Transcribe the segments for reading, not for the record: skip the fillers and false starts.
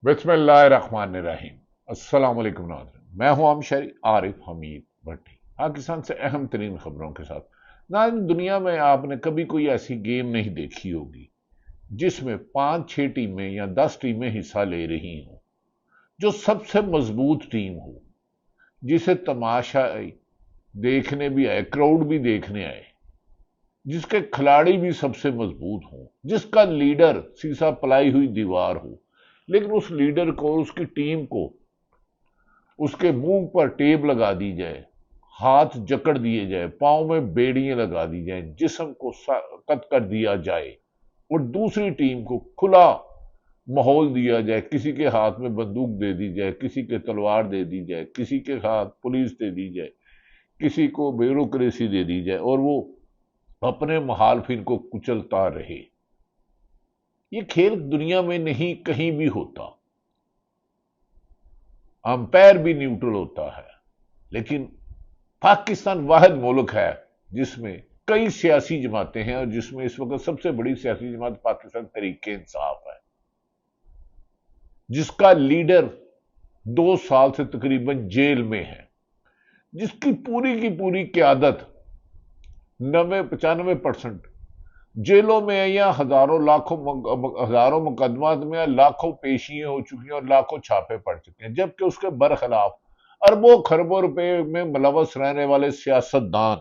بسم اللہ الرحمن الرحیم۔ السلام علیکم ناظرین، میں ہوں امشری عارف حمید بھٹی، پاکستان سے اہم ترین خبروں کے ساتھ۔ ناظرین، دنیا میں آپ نے کبھی کوئی ایسی گیم نہیں دیکھی ہوگی جس میں 5-6 ٹیمیں یا 10 ٹیمیں حصہ لے رہی ہوں، جو سب سے مضبوط ٹیم ہو، جسے تماشا دیکھنے بھی آئے، کراؤڈ بھی دیکھنے آئے، جس کے کھلاڑی بھی سب سے مضبوط ہوں، جس کا لیڈر سیسا پلائی ہوئی دیوار ہو، لیکن اس لیڈر کو اور اس کی ٹیم کو اس کے منہ پر ٹیپ لگا دی جائے، ہاتھ جکڑ دیے جائے، پاؤں میں بیڑیاں لگا دی جائیں، جسم کو سخت کر دیا جائے اور دوسری ٹیم کو کھلا ماحول دیا جائے، کسی کے ہاتھ میں بندوق دے دی جائے، کسی کے تلوار دے دی جائے، کسی کے ہاتھ پولیس دے دی جائے، کسی کو بیوروکریسی دے دی جائے اور وہ اپنے مخالفین کو کچلتا رہے۔ یہ کھیل دنیا میں نہیں کہیں بھی ہوتا، امپائر بھی نیوٹرل ہوتا ہے، لیکن پاکستان واحد ملک ہے جس میں کئی سیاسی جماعتیں ہیں، اور جس میں اس وقت سب سے بڑی سیاسی جماعت پاکستان تحریک انصاف ہے، جس کا لیڈر 2 سال سے تقریباً جیل میں ہے، جس کی پوری قیادت 95% جیلوں میں یا ہزاروں مقدمات میں لاکھوں پیشیاں ہو چکی ہیں اور لاکھوں چھاپے پڑ چکے ہیں، جبکہ اس کے برخلاف اربوں خربوں روپے میں ملوث رہنے والے سیاستدان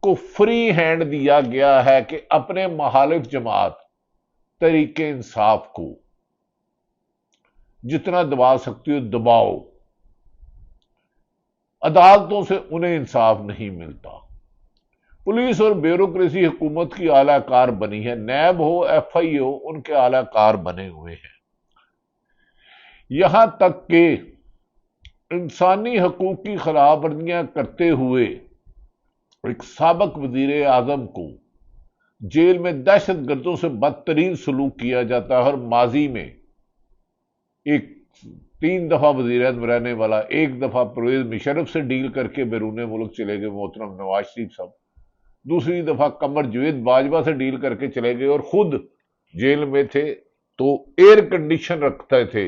کو فری ہینڈ دیا گیا ہے کہ اپنے مخالف جماعت تحریک انصاف کو جتنا دبا سکتی ہو دباؤ۔ عدالتوں سے انہیں انصاف نہیں ملتا، پولیس اور بیوروکریسی حکومت کی اعلی کار بنی ہے، نیب ہو ایف آئی ہو ان کے اعلی کار بنے ہوئے ہیں، یہاں تک کہ انسانی حقوق کی خلاف ورزیاں کرتے ہوئے ایک سابق وزیر اعظم کو جیل میں دہشت گردوں سے بدترین سلوک کیا جاتا ہے، اور ماضی میں ایک 3 دفعہ وزیر اعظم رہنے والا، ایک دفعہ پرویز مشرف سے ڈیل کر کے بیرون ملک چلے گئے محترم نواز شریف صاحب، دوسری دفعہ قمر جوید باجوہ سے ڈیل کر کے چلے گئے اور خود جیل میں تھے تو ایئر کنڈیشن رکھتے تھے،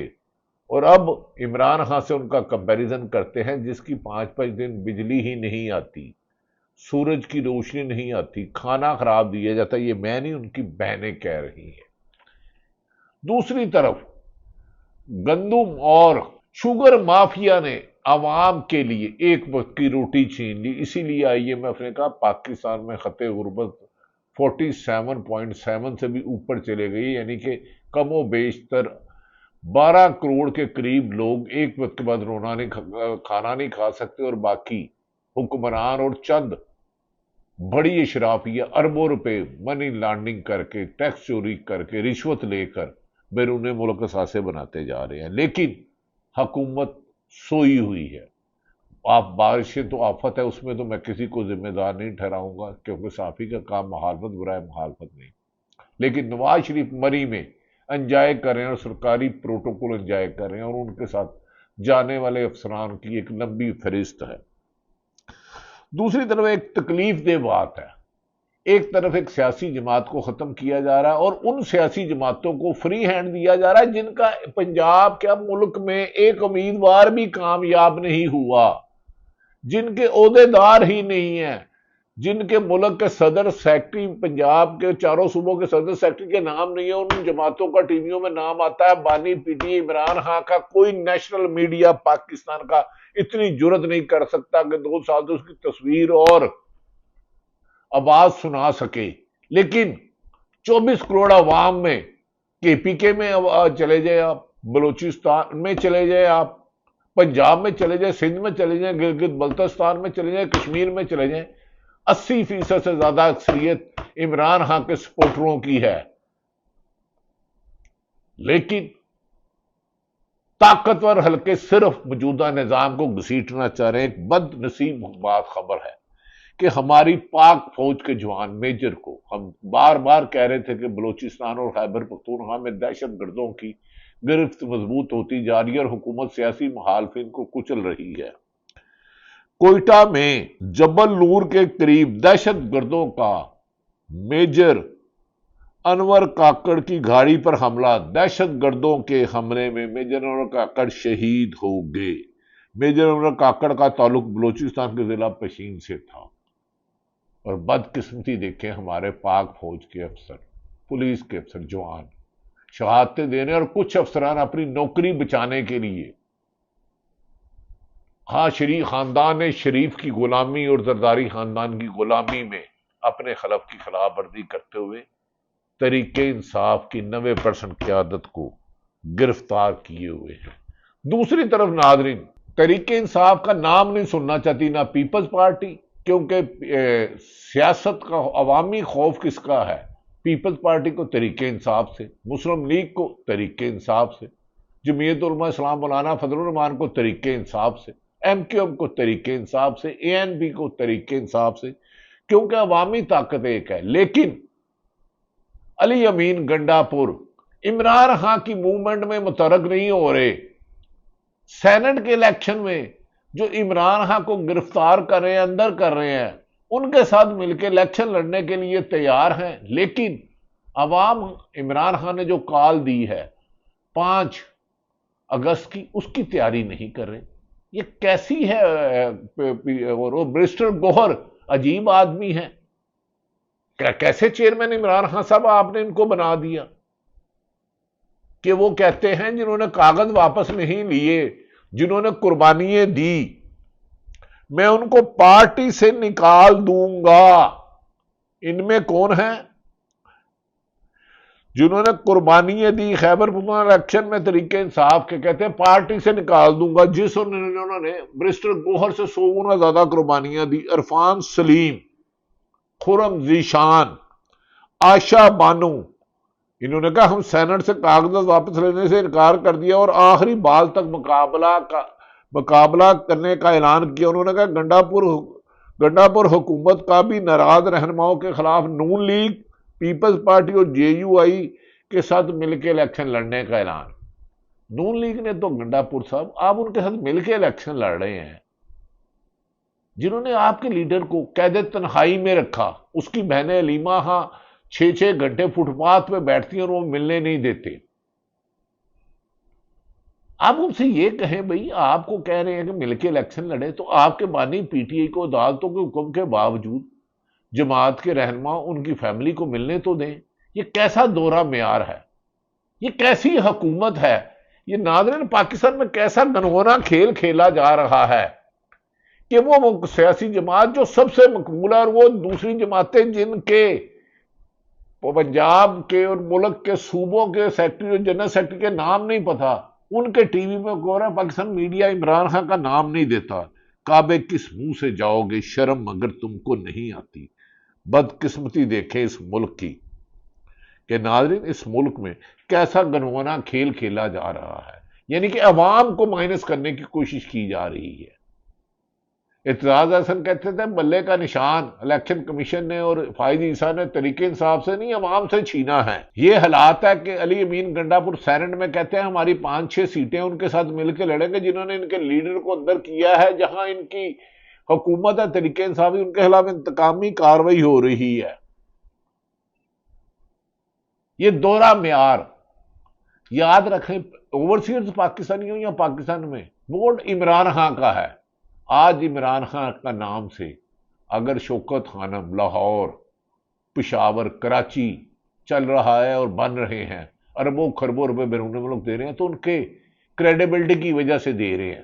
اور اب عمران خان سے ان کا کمپیریزن کرتے ہیں جس کی 5 دن بجلی ہی نہیں آتی، سورج کی روشنی نہیں آتی، کھانا خراب دیا جاتا۔ یہ میں نہیں، ان کی بہنیں کہہ رہی ہیں۔ دوسری طرف گندم اور شوگر مافیا نے عوام کے لیے ایک وقت کی روٹی چھین لی، اسی لیے آئی ایم ایف نے کہا پاکستان میں خط غربت 47.7 سے بھی اوپر چلے گئی، یعنی کہ کم و بیشتر 12 کروڑ کے قریب لوگ ایک وقت کے بعد کھانا نہیں کھا سکتے، اور باقی حکمران اور چند بڑی اشرافیہ اربوں روپے منی لانڈرنگ کر کے، ٹیکس چوری کر کے، رشوت لے کر بیرون ملک اثاثے بناتے جا رہے ہیں، لیکن حکومت سوئی ہوئی ہے۔ آپ بارشیں تو آفت ہے، اس میں تو میں کسی کو ذمہ دار نہیں ٹھہراؤں گا، کیونکہ صحافی کا کام مخالفت برائے مخالفت نہیں، لیکن نواز شریف مری میں انجوائے کر رہے ہیں اور سرکاری پروٹوکول انجوائے کر رہے ہیں، اور ان کے ساتھ جانے والے افسران کی ایک لمبی فہرست ہے۔ دوسری طرف ایک تکلیف دہ بات ہے، ایک طرف ایک سیاسی جماعت کو ختم کیا جا رہا ہے اور ان سیاسی جماعتوں کو فری ہینڈ دیا جا رہا ہے جن کا پنجاب کیا ملک میں ایک امیدوار بھی کامیاب نہیں ہوا، جن کے عہدیدار ہی نہیں ہیں، جن کے ملک کے صدر سیکٹری، پنجاب کے چاروں صوبوں کے صدر سیکٹری کے نام نہیں ہے، ان جماعتوں کا ٹی ویوں میں نام آتا ہے، بانی پی ٹی عمران خان کا کوئی نیشنل میڈیا پاکستان کا اتنی جرت نہیں کر سکتا کہ 2 سال سے اس کی تصویر اور آواز سنا سکے، لیکن 24 کروڑ عوام میں کے پی کے میں چلے جائے آپ، بلوچستان میں چلے جائے آپ، پنجاب میں چلے جائیں، سندھ میں چلے جائیں، گلگت بلتستان میں چلے جائیں، کشمیر میں چلے جائیں، 80% سے زیادہ اکثریت عمران خان کے سپورٹروں کی ہے، لیکن طاقتور حلقے صرف موجودہ نظام کو گھسیٹنا چاہ رہے ہیں۔ ایک بد نصیب خبر ہے کہ ہماری پاک فوج کے جوان میجر کو، ہم بار بار کہہ رہے تھے کہ بلوچستان اور خیبر پختونخوا میں دہشت گردوں کی گرفت مضبوط ہوتی جا رہی ہے اور حکومت سیاسی مخالفین کو کچل رہی ہے۔ کوئٹہ میں جبل نور کے قریب دہشت گردوں کا میجر انور کاکڑ کی گاڑی پر حملہ، دہشت گردوں کے حملے میں میجر انور کاکڑ شہید ہو گئے۔ میجر انور کاکڑ کا تعلق بلوچستان کے ضلع پشین سے تھا، اور بدقسمتی دیکھیں ہمارے پاک فوج کے افسر، پولیس کے افسر جوان شہادتیں دینے، اور کچھ افسران اپنی نوکری بچانے کے لیے شریف خاندان شریف کی غلامی اور زرداری خاندان کی غلامی میں اپنے خلف کی خلاف ورزی کرتے ہوئے تحریک انصاف کی 90% قیادت کو گرفتار کیے ہوئے ہیں۔ دوسری طرف ناظرین، تحریک انصاف کا نام نہیں سننا چاہتی نہ پیپلز پارٹی، کیونکہ سیاست کا عوامی خوف کس کا ہے؟ پیپلز پارٹی کو تحریک انصاف سے، مسلم لیگ کو تحریک انصاف سے، جمعیت علماء اسلام مولانا فضل الرحمان کو تحریک انصاف سے، ایم کیو ایم کو تحریک انصاف سے، اے این بی کو تحریک انصاف سے، کیونکہ عوامی طاقت ایک ہے۔ لیکن علی امین گنڈا پور عمران خان کی موومنٹ میں متحرک نہیں ہو رہے۔ سینٹ کے الیکشن میں جو عمران خان کو گرفتار کر رہے ہیں، اندر کر رہے ہیں، ان کے ساتھ مل کے الیکشن لڑنے کے لیے تیار ہیں، لیکن عوام عمران خان نے جو کال دی ہے 5 اگست کی، اس کی تیاری نہیں کر رہے۔ یہ کیسی ہے؟ اور برسٹر گوہر عجیب آدمی ہے، کیسے چیئرمین عمران خان صاحب آپ نے ان کو بنا دیا کہ وہ کہتے ہیں جنہوں نے کاغذ واپس نہیں لیے، جنہوں نے قربانیاں دی، میں ان کو پارٹی سے نکال دوں گا۔ ان میں کون ہیں؟ جنہوں نے قربانیاں دی خیبر پختونخوا الیکشن میں تحریک انصاف کے، کہتے ہیں پارٹی سے نکال دوں گا۔ جس انہوں نے برسٹر گوہر سے 100 گنا زیادہ قربانیاں دی، عرفان سلیم، خرم ذیشان، آشا بانو، انہوں نے کہا ہم سینٹ سے کاغذات واپس لینے سے انکار کر دیا اور آخری بال تک مقابلہ کرنے کا اعلان کیا۔ انہوں نے کہا گنڈا پور حکومت کا بھی ناراض رہنماؤں کے خلاف نون لیگ، پیپلز پارٹی اور جے یو آئی کے ساتھ مل کے الیکشن لڑنے کا اعلان۔ نون لیگ نے تو گنڈا پور صاحب آپ ان کے ساتھ مل کے الیکشن لڑ رہے ہیں، جنہوں نے آپ کے لیڈر کو قید تنہائی میں رکھا، اس کی بہنیں علیمہ 6 گھنٹے فٹ پاتھ پہ بیٹھتی ہیں اور وہ ملنے نہیں دیتے۔ آپ ان سے یہ کہیں بھئی آپ کو کہہ رہے ہیں کہ مل کے الیکشن لڑے، تو آپ کے بانی پی ٹی آئی کو عدالتوں کے حکم کے باوجود جماعت کے رہنما ان کی فیملی کو ملنے تو دیں۔ یہ کیسا دورہ معیار ہے؟ یہ کیسی حکومت ہے؟ یہ ناظرین پاکستان میں کیسا گنگونا کھیل کھیلا جا رہا ہے کہ وہ سیاسی جماعت جو سب سے مقبول ہے اور وہ دوسری جماعتیں جن کے پنجاب کے اور ملک کے صوبوں کے سیکرٹری اور جنرل سیکرٹری کے نام نہیں پتا، ان کے ٹی وی میں کہہ رہا ہے پاکستان میڈیا عمران خان کا نام نہیں دیتا۔ کعبے کس منہ سے جاؤ گے شرم اگر تم کو نہیں آتی۔ بدقسمتی دیکھیں اس ملک کی کہ ناظرین اس ملک میں کیسا گنگونا کھیل کھیلا جا رہا ہے، یعنی کہ عوام کو مائنس کرنے کی کوشش کی جا رہی ہے۔ اعتزاز احسن کہتے تھے بلے کا نشان الیکشن کمیشن نے اور فائز عیسیٰ نے تحریک انصاف سے نہیں عوام سے چھینا ہے۔ یہ حالات ہے کہ علی امین گنڈا پور سینٹ میں کہتے ہیں ہماری 5-6 سیٹیں ان کے ساتھ مل کے لڑیں گے جنہوں نے ان کے لیڈر کو اندر کیا ہے، جہاں ان کی حکومت ہے تحریک انصافی، ان کے خلاف انتقامی کارروائی ہو رہی ہے۔ یہ دورہ معیار یاد رکھیں، اوورسیئرز پاکستانی ہوں یا پاکستان میں، ووٹ عمران خان کا ہے۔ آج عمران خان کا نام سے اگر شوکت خانم لاہور، پشاور، کراچی چل رہا ہے اور بن رہے ہیں، اربوں خربوں روپے بیرون ملک دے رہے ہیں، تو ان کے کریڈیبلٹی کی وجہ سے دے رہے ہیں۔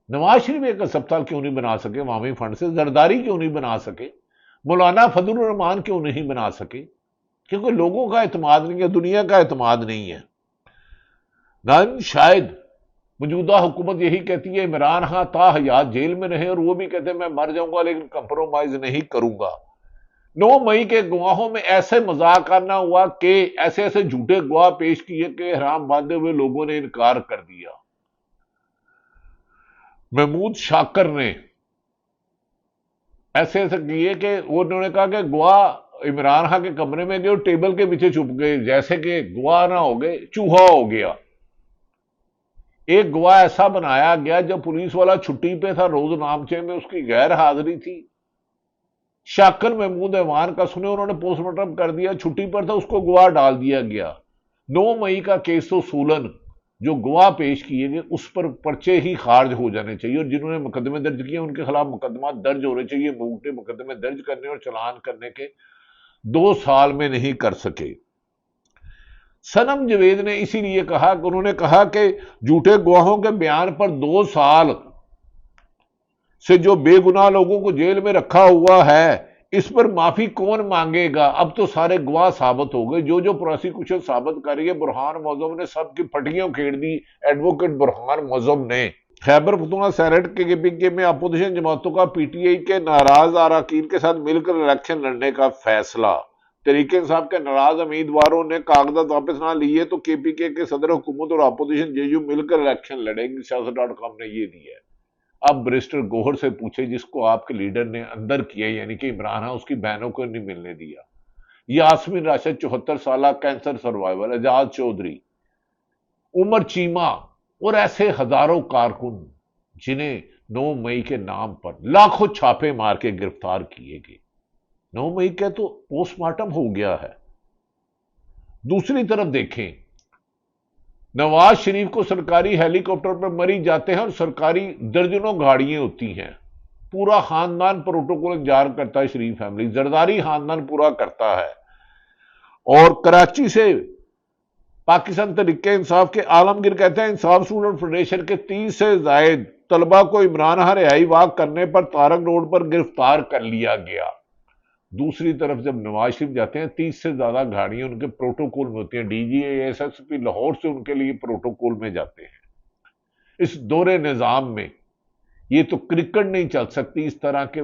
نواز شریف ایک اسپتال کیوں نہیں بنا سکے عوامی فنڈ سے؟ زرداری کیوں نہیں بنا سکے؟ مولانا فضل الرحمان کیوں نہیں بنا سکے؟ کیونکہ لوگوں کا اعتماد نہیں ہے، دنیا کا اعتماد نہیں ہے۔ ناظرین شاید موجودہ حکومت یہی کہتی ہے عمران خان تا حیات جیل میں رہے، اور وہ بھی کہتے ہیں میں مر جاؤں گا لیکن کمپرومائز نہیں کروں گا۔ 9 مئی کے گواہوں میں ایسے مذاق کرنا ہوا کہ ایسے جھوٹے گواہ پیش کیے کہ حرام باندھے ہوئے لوگوں نے انکار کر دیا۔ محمود شاکر نے ایسے کیے کہ انہوں نے کہا کہ گواہ عمران خان کے کمرے میں گئے اور ٹیبل کے پیچھے چھپ گئے، جیسے کہ گواہ نہ ہو گئے چوہا ہو گیا۔ ایک گواہ ایسا بنایا گیا جب پولیس والا چھٹی پہ تھا، روز نامچے میں اس کی غیر حاضری تھی، شاکر محمود ایوان کا سنے، انہوں نے پوسٹ مارٹم کر دیا، چھٹی پر تھا، اس کو گواہ ڈال دیا گیا۔ 9 مئی کا کیس اصولن جو گواہ پیش کیے گئے اس پر پرچے ہی خارج ہو جانے چاہیے، اور جنہوں نے مقدمے درج کیے ان کے خلاف مقدمات درج ہونے چاہیے۔ موٹے مقدمے درج کرنے اور چلان کرنے کے 2 سال میں نہیں کر سکے۔ صنم جاوید نے اسی لیے کہا کہ انہوں نے کہا کہ جھوٹے گواہوں کے بیان پر 2 سال سے جو بے گناہ لوگوں کو جیل میں رکھا ہوا ہے، اس پر معافی کون مانگے گا؟ اب تو سارے گواہ ثابت ہو گئے، جو پروسیکیوشن ثابت کر رہی ہے۔ برہان معظم نے سب کی پھٹیاں کھیڑ دی، ایڈوکیٹ برہان معظم نے۔ خیبر پختونخوا سینٹ کے PK میں اپوزیشن جماعتوں کا PTI کے ناراض اراکین کے ساتھ مل کر الیکشن لڑنے کا فیصلہ۔ تحریک انصاف کے ناراض امیدواروں نے کاغذات واپس نہ لیے تو KPK کے صدر حکومت اور اپوزیشن JU مل کر الیکشن لڑیں گے۔ سیاست.com نے یہ دی ہے۔ اب برسٹر گوہر سے پوچھے جس کو آپ کے لیڈر نے اندر کیا، یعنی کہ عمران خان، اس کی بہنوں کو نہیں ملنے دیا۔ یاسمین راشد 74 سالہ کینسر سروائیور، اعجاز چودھری، عمر چیمہ اور ایسے ہزاروں کارکن جنہیں 9 مئی کے نام پر لاکھوں چھاپے مار کے گرفتار کیے گئے۔ 9 مئی کا تو پوسٹ مارٹم ہو گیا ہے۔ دوسری طرف دیکھیں، نواز شریف کو سرکاری ہیلی کاپٹر پر مری جاتے ہیں اور سرکاری درجنوں گاڑیاں ہوتی ہیں، پورا خاندان پروٹوکول انتظار کرتا ہے، شریف فیملی، زرداری خاندان پورا کرتا ہے۔ اور کراچی سے پاکستان تحریک انصاف کے عالمگیر کہتے ہیں انصاف اسٹوڈنٹ فیڈریشن کے 30 سے زائد طلبہ کو عمران خان رہائی واک کرنے پر طارق روڈ پر گرفتار کر لیا گیا۔ دوسری طرف جب نواز شریف جاتے ہیں 30 سے زیادہ گاڑیاں ان کے پروٹوکول میں ہوتی ہیں، DG SSP لاہور سے ان کے لیے پروٹوکول میں جاتے ہیں۔ اس دور نظام میں یہ تو کرکٹ نہیں چل سکتی، اس طرح کے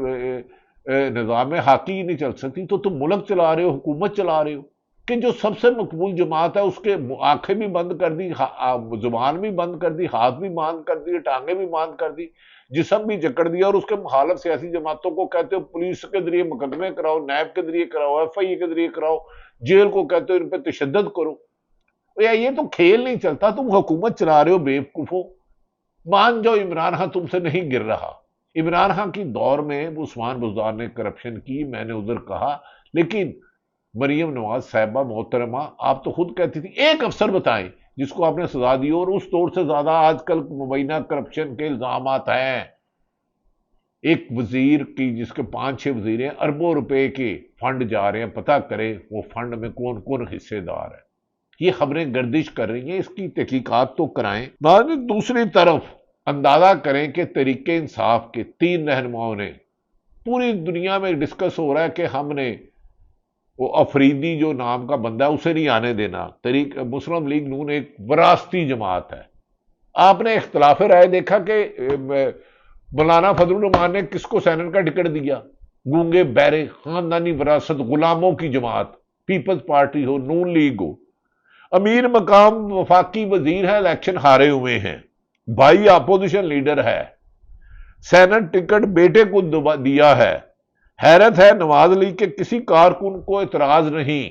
نظام میں ہاکی نہیں چل سکتی، تو تم ملک چلا رہے ہو، حکومت چلا رہے ہو کہ جو سب سے مقبول جماعت ہے اس کے آنکھیں بھی بند کر دی، زبان بھی بند کر دی، ہاتھ بھی باندھ کر دی، ٹانگیں بھی باندھ کر دی، جسم بھی جکڑ دیا، اور اس کے مخالف سیاسی جماعتوں کو کہتے ہو پولیس کے ذریعے مقدمے کراؤ، نیب کے ذریعے کراؤ، FI کے ذریعے کراؤ، جیل کو کہتے ہو ان پہ تشدد کرو۔ یہ تو کھیل نہیں چلتا، تم حکومت چلا رہے ہو بے وقوفو۔ مان جاؤ عمران خان تم سے نہیں گر رہا۔ عمران خان کی دور میں عثمان بزدار نے کرپشن کی، میں نے ادھر کہا، لیکن مریم نواز صاحبہ محترمہ آپ تو خود کہتی تھی ایک افسر بتائیں جس کو آپ نے سزا دی، اور اس طور سے زیادہ آج کل مبینہ کرپشن کے الزامات ہیں۔ ایک وزیر کی جس کے 5-6 وزیر ہیں، اربوں روپے کے فنڈ جا رہے ہیں، پتہ کرے وہ فنڈ میں کون کون حصے دار ہے۔ یہ خبریں گردش کر رہی ہیں، اس کی تحقیقات تو کرائیں۔ دوسری طرف اندازہ کریں کہ تحریک انصاف کے 3 رہنماؤں نے، پوری دنیا میں ڈسکس ہو رہا ہے کہ ہم نے وہ افریدی جو نام کا بندہ ہے اسے نہیں آنے دینا۔ مسلم لیگ نون ایک وراثتی جماعت ہے۔ آپ نے اختلاف رائے دیکھا کہ مولانا فضل الرحمان نے کس کو سینٹ کا ٹکٹ دیا؟ گونگے بہرے خاندانی وراثت غلاموں کی جماعت، پیپلز پارٹی ہو، نون لیگ ہو۔ امیر مقام وفاقی وزیر ہے، الیکشن ہارے ہوئے ہیں، بھائی اپوزیشن لیڈر ہے، سینٹ ٹکٹ بیٹے کو دیا ہے۔ حیرت ہے نواز لیگ کے کسی کارکن کو اعتراض نہیں۔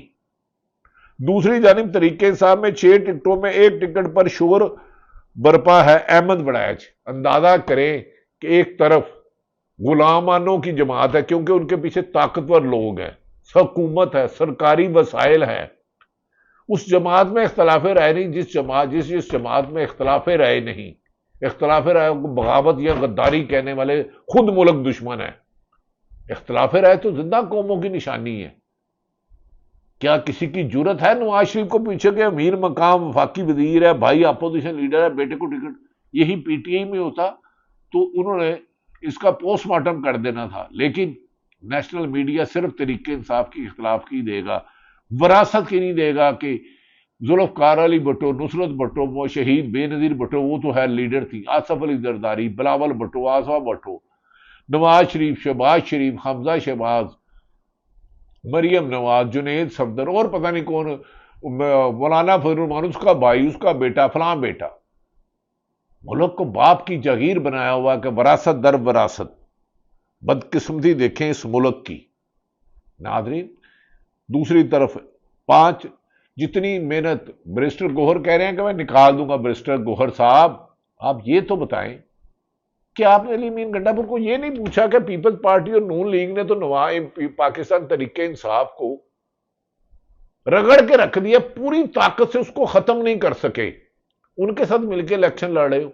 دوسری جانب تحریک انصاف میں 6 ٹکٹوں میں 1 ٹکٹ پر شور برپا ہے، احمد وڑائچ۔ اندازہ کریں کہ ایک طرف غلامانوں کی جماعت ہے کیونکہ ان کے پیچھے طاقتور لوگ ہیں، حکومت ہے، سرکاری وسائل ہیں، اس جماعت میں اختلاف رائے نہیں، جس جماعت میں اختلاف رائے نہیں، اختلاف رائے کو بغاوت یا غداری کہنے والے خود ملک دشمن ہیں۔ اختلاف رائے تو زندہ قوموں کی نشانی ہے۔ کیا کسی کی جرت ہے نواز شریف کو پیچھے کہ امیر مقام وفاقی وزیر ہے، بھائی اپوزیشن لیڈر ہے، بیٹے کو ٹکٹ؟ یہی PTI میں ہوتا تو انہوں نے اس کا پوسٹ مارٹم کر دینا تھا، لیکن نیشنل میڈیا صرف تحریک انصاف کی اختلاف کی دے گا، وراثت کی نہیں دے گا کہ ذوالفقار علی بھٹو، نصرت بھٹو، وہ شہید بے نظیر بھٹو وہ تو ہے لیڈر تھی، آصف علی زرداری، بلاول بھٹو، آصفہ بھٹو، نواز شریف، شہباز شریف، حمزہ شہباز، مریم نواز، جنید صفدر، اور پتہ نہیں کون، مولانا فضل الرحمان، اس کا بھائی، اس کا بیٹا، فلاں بیٹا۔ ملک کو باپ کی جاگیر بنایا ہوا کہ وراثت در وراثت۔ بدقسمتی دیکھیں اس ملک کی ناظرین۔ دوسری طرف 5 جتنی محنت برسٹر گوہر کہہ رہے ہیں کہ میں نکال دوں گا، برسٹر گوہر صاحب آپ یہ تو بتائیں کیا آپ نے علی امین گنڈاپور کو یہ نہیں پوچھا کہ پیپلز پارٹی اور نون لیگ نے تو پاکستان تحریک انصاف کو رگڑ کے رکھ دیا، پوری طاقت سے اس کو ختم نہیں کر سکے، ان کے ساتھ مل کے الیکشن لڑ رہے ہو،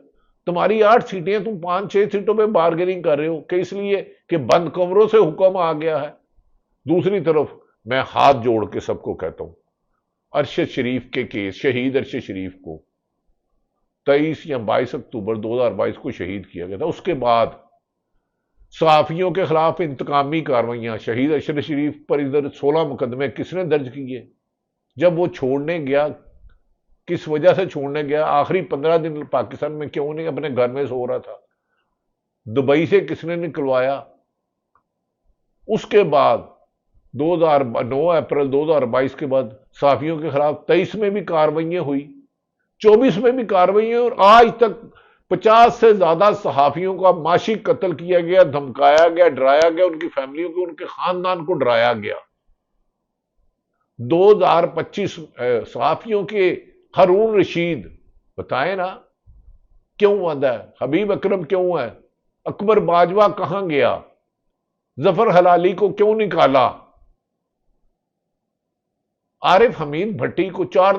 تمہاری 8 سیٹیں تم 5-6 سیٹوں پہ بارگیننگ کر رہے ہو کہ اس لیے کہ بند کمروں سے حکم آ گیا ہے۔ دوسری طرف میں ہاتھ جوڑ کے سب کو کہتا ہوں، ارشد شریف کے کیس، شہید ارشد شریف کو 23 یا 22 اکتوبر 2022 کو شہید کیا گیا تھا، اس کے بعد صحافیوں کے خلاف انتقامی کارروائیاں، شہید ارشد شریف پر ادھر 16 مقدمے کس نے درج کیے؟ جب وہ چھوڑنے گیا، کس وجہ سے چھوڑنے گیا؟ آخری 15 دن پاکستان میں کیوں نہیں اپنے گھر میں سو رہا تھا؟ دبئی سے کس نے نکلوایا؟ اس کے بعد 9 اپریل 2022 کے بعد صحافیوں کے خلاف 23 میں بھی کارروائیاں ہوئی، 24 میں بھی کارروائیاں، اور آج تک 50 سے زیادہ صحافیوں کا معاشی قتل کیا گیا، دھمکایا گیا، ڈرایا گیا، ان کی فیملیوں کو، ان کے خاندان کو ڈرایا گیا۔ 2025 صحافیوں کے ہارون رشید، بتائیں نا کیوں بند ہے؟ حبیب اکرم کیوں ہے؟ اکبر باجوہ کہاں گیا؟ ظفر حلالی کو کیوں نکالا؟ عارف حمید بھٹی کو 3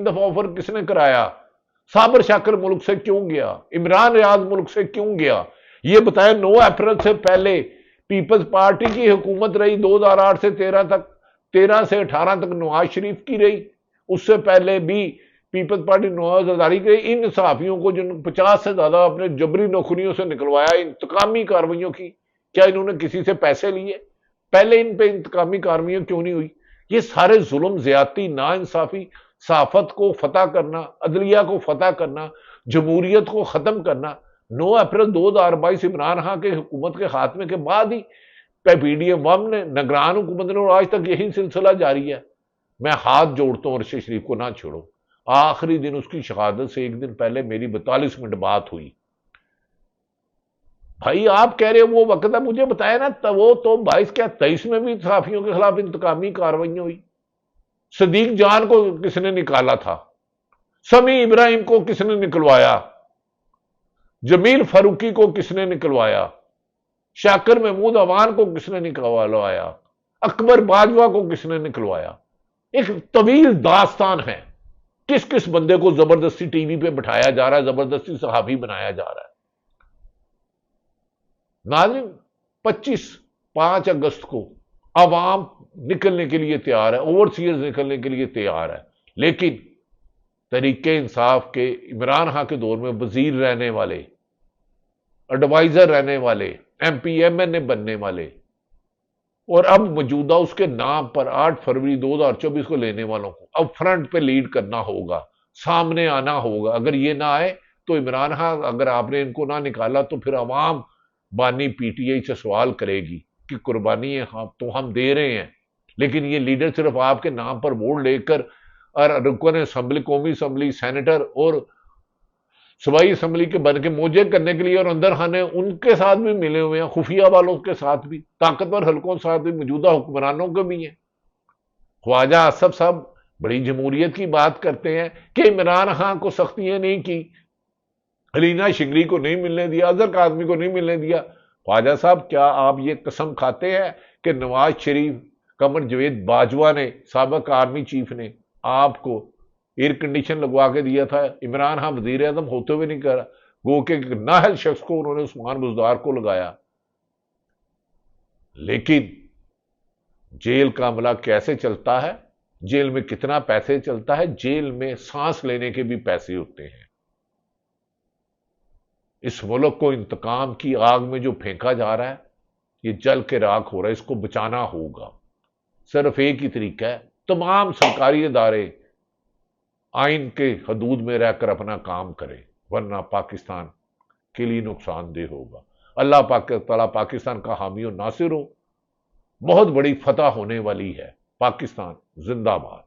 دفعہ آفر کس نے کرایا؟ صابر شاکر ملک سے کیوں گیا؟ عمران ریاض ملک سے کیوں گیا؟ یہ بتائیں 9 اپریل سے پہلے پیپلز پارٹی کی حکومت رہی 2008 سے 13 تک، 13 سے 18 تک نواز شریف کی رہی، اس سے پہلے بھی پیپلز پارٹی نواز زرداری کے، ان صحافیوں کو جن 50 سے زیادہ اپنے جبری نوکریوں سے نکلوایا انتقامی کارروائیوں کی، کیا انہوں نے کسی سے پیسے لیے؟ پہلے ان پہ انتقامی کارروائیاں کیوں نہیں ہوئی؟ یہ سارے ظلم، زیادتی، ناانصافی، صحافت کو فتح کرنا، عدلیہ کو فتح کرنا، جمہوریت کو ختم کرنا، 9 اپریل 2022 عمران خان کے حکومت کے خاتمے کے بعد ہی پی ڈی ایم نے، نگران حکومت نے، اور آج تک یہی سلسلہ جاری ہے۔ میں ہاتھ جوڑتا ہوں ارشد شریف کو نہ چھوڑو۔ آخری دن اس کی شہادت سے 1 دن پہلے میری 42 منٹ بات ہوئی۔ بھائی آپ کہہ رہے ہو وہ وقت ہے، مجھے بتایا نا، وہ تو 23 میں بھی صحافیوں کے خلاف انتقامی کارروائیاں ہوئی۔ صدیق جان کو کس نے نکالا تھا؟ سمیع ابراہیم کو کس نے نکلوایا؟ جمیل فاروقی کو کس نے نکلوایا؟ شاکر محمود عوان کو کس نے نکلوایا؟ اکبر باجوہ کو کس نے نکلوایا؟ ایک طویل داستان ہے، کس کس بندے کو زبردستی ٹی وی پہ بٹھایا جا رہا ہے، زبردستی صحافی بنایا جا رہا ہے۔ ناظرین، 5 اگست کو عوام نکلنے کے لیے تیار ہے، اوورسیئرز نکلنے کے لیے تیار ہے، لیکن تحریک انصاف کے عمران خان کے دور میں وزیر رہنے والے، ایڈوائزر رہنے والے، ایم پی ایم این اے بننے والے، اور اب موجودہ اس کے نام پر 8 فروری 2024 کو لینے والوں کو اب فرنٹ پہ لیڈ کرنا ہوگا، سامنے آنا ہوگا۔ اگر یہ نہ آئے تو عمران خان، اگر آپ نے ان کو نہ نکالا تو پھر عوام بانی پی ٹی آئی سے سوال کرے گی کہ قربانی تو ہم دے رہے ہیں، لیکن یہ لیڈر صرف آپ کے نام پر ووٹ لے کر اور رکن اسمبلی، قومی اسمبلی، سینیٹر اور صوبائی اسمبلی کے بن کے موجے کرنے کے لیے، اور اندر خانے ان کے ساتھ بھی ملے ہوئے ہیں، خفیہ والوں کے ساتھ بھی، طاقتور حلقوں کے ساتھ بھی، موجودہ حکمرانوں کے بھی ہیں۔ خواجہ آصف صاحب بڑی جمہوریت کی بات کرتے ہیں کہ عمران خان کو سختیاں نہیں کی، علینا شگری کو نہیں ملنے دیا، اظہر کاظمی کو نہیں ملنے دیا۔ خواجہ صاحب، کیا آپ یہ قسم کھاتے ہیں کہ نواز شریف، قمر جاوید باجوہ نے، سابق آرمی چیف نے آپ کو ایئر کنڈیشن لگوا کے دیا تھا؟ عمران خان وزیر اعظم ہوتے ہوئے نہیں کرا، گو کہ نااہل شخص کو انہوں نے عثمان بزدار کو لگایا۔ لیکن جیل کا عملہ کیسے چلتا ہے، جیل میں کتنا پیسے چلتا ہے، جیل میں سانس لینے کے بھی پیسے ہوتے ہیں۔ اس ملک کو انتقام کی آگ میں جو پھینکا جا رہا ہے، یہ جل کے راکھ ہو رہا ہے، اس کو بچانا ہوگا۔ صرف ایک ہی طریقہ ہے، تمام سرکاری ادارے آئین کے حدود میں رہ کر اپنا کام کرے، ورنہ پاکستان کے لیے نقصان دہ ہوگا۔ اللہ پاک تعالیٰ پاکستان کا حامی و ناصر ہو۔ بہت بڑی فتح ہونے والی ہے۔ پاکستان زندہ باد۔